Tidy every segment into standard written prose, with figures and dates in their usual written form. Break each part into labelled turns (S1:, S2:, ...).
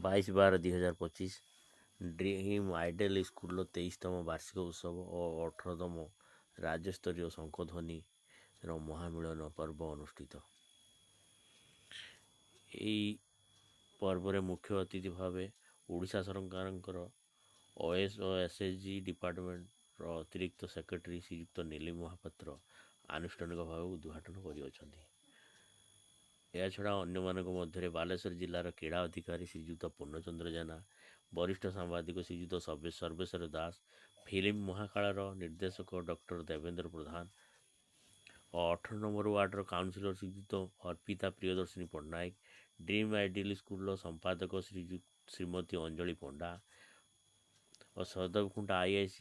S1: 22/12/2025 dream idle ସ୍କୁଲର 23ତମ ବାର୍ଷିକ ଉତ୍ସବ ଓ 18ତମ ରାଜ୍ୟସ୍ତରୀୟ ଶଙ୍ଖଧ୍ୱନିର ମହାମିଳନ ପର୍ବ ଅନୁଷ୍ଠିତ। ଏହି ପର୍ବରେ ମୁଖ୍ୟ ଅତିଥି ଭାବେ ଓଡ଼ିଶା ସରକାରଙ୍କର OS ଓ SSG ଡିପାର୍ଟମେଣ୍ଟର ଅତିରିକ୍ତ ସେକ୍ରେଟାରୀ ଶ୍ରୀଯୁକ୍ତ ନୀଲିମ ମହାପାତ୍ର ଆନୁଷ୍ଠାନିକ ଭାବେ ଉଦ୍ଘାଟନ କରିଅଛନ୍ତି। ଏହାଛଡ଼ା ଅନ୍ୟମାନଙ୍କ ମଧ୍ୟରେ ବାଲେଶ୍ୱର ଜିଲ୍ଲାର କ୍ରୀଡ଼ା ଅଧିକାରୀ ଶ୍ରୀଯୁକ୍ତ ପୂର୍ଣ୍ଣଚନ୍ଦ୍ର ଜେନା, ବରିଷ୍ଠ ସାମ୍ବାଦିକ ଶ୍ରୀଯୁକ୍ତ ସର୍ବେଶ୍ୱର ଦାସ, ଫିଲ୍ମ ମହାକାଳର ନିର୍ଦ୍ଦେଶକ ଡକ୍ଟର ଦେବେନ୍ଦ୍ର ପ୍ରଧାନ ଓ 18 ନମ୍ବର ୱାର୍ଡ଼ର କାଉନସିଲର ଶ୍ରୀଯୁକ୍ତ ଅର୍ପିତା ପ୍ରିୟଦର୍ଶିନୀ ପଟ୍ଟନାୟକ, ଡ୍ରିମ୍ ଆଇଡଲ୍ ସ୍କୁଲର ସମ୍ପାଦକ ଶ୍ରୀମତୀ ଅଞ୍ଜଳି ପଣ୍ଡା ଓ ସଦବଖୁଣ୍ଟା IIC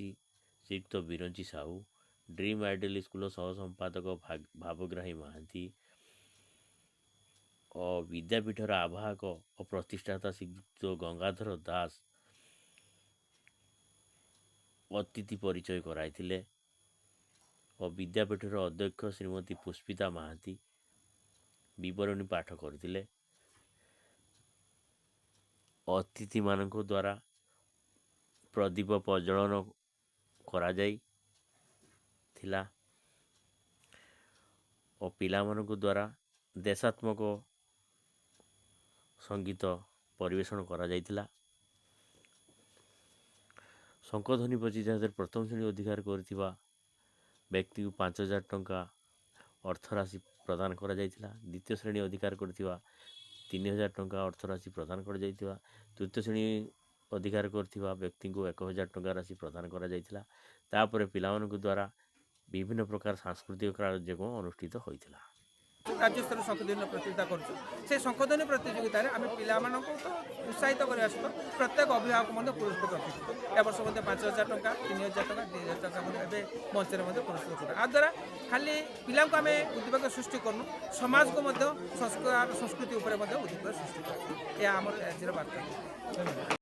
S1: ଶ୍ରୀଯୁକ୍ତ ବିରଞ୍ଚି ସାହୁ, ଡ୍ରିମ୍ ଆଇଡଲ୍ ସ୍କୁଲର ସହ ସମ୍ପାଦକ ଭାବଗ୍ରାହୀ ମହାନ୍ତି ଓ ବିଦ୍ୟାପୀଠର ଆବାହକ ଓ ପ୍ରତିଷ୍ଠାତା ଶ୍ରୀଯୁକ୍ତ ଗଙ୍ଗାଧର ଦାସ ଅତିଥି ପରିଚୟ କରାଇଥିଲେ ଓ ବିଦ୍ୟାପୀଠର ଅଧ୍ୟକ୍ଷ ଶ୍ରୀମତୀ ପୁଷ୍ପିତା ମହାନ୍ତି ବିବରଣୀ ପାଠ କରିଥିଲେ। ଅତିଥିମାନଙ୍କ ଦ୍ୱାରା ପ୍ରଦୀପ ପ୍ରଜ୍ୱଳନ କରାଯାଇଥିଲା ଓ ପିଲାମାନଙ୍କ ଦ୍ୱାରା ଦେଶାତ୍ମକ ସଙ୍ଗୀତ ପରିବେଷଣ କରାଯାଇଥିଲା। ଶଙ୍ଖଧ୍ୱନି ପ୍ରତିଯୋଗିତାରେ ପ୍ରଥମ ଶ୍ରେଣୀ ଅଧିକାର କରିଥିବା ବ୍ୟକ୍ତିକୁ 5,000 ଟଙ୍କା ଅର୍ଥରାଶି ପ୍ରଦାନ କରାଯାଇଥିଲା। ଦ୍ୱିତୀୟ ଶ୍ରେଣୀ ଅଧିକାର କରିଥିବା 3,000 ଟଙ୍କା ଅର୍ଥରାଶି ପ୍ରଦାନ କରାଯାଇଥିବା। ତୃତୀୟ ଶ୍ରେଣୀ ଅଧିକାର କରିଥିବା ବ୍ୟକ୍ତିଙ୍କୁ 1,000 ଟଙ୍କା ରାଶି ପ୍ରଦାନ କରାଯାଇଥିଲା। ତାପରେ ପିଲାମାନଙ୍କ ଦ୍ୱାରା ବିଭିନ୍ନ ପ୍ରକାର ସାଂସ୍କୃତିକ କାର୍ଯ୍ୟକ୍ରମ ଅନୁଷ୍ଠିତ ହୋଇଥିଲା।
S2: राज्यस्तर शंखध्वनि प्रतियोगिता करुँ से शंखध्वनि प्रतियोगित आम पाँ उत्साहित करने सहित प्रत्येक अभिभावक पुरस्कृत रखिଛୁ। ए वर्ष 5,000 टंका 3,000 टंका 2,000 टंका मंचर पुरस्कृत कर द्वारा खाली पिला आम उद्दीपक सृष्टि करूँ समाज को संस्कार संस्कृति उद्दीपक सृष्टि कर आम आज बार्ता। धन्यवाद।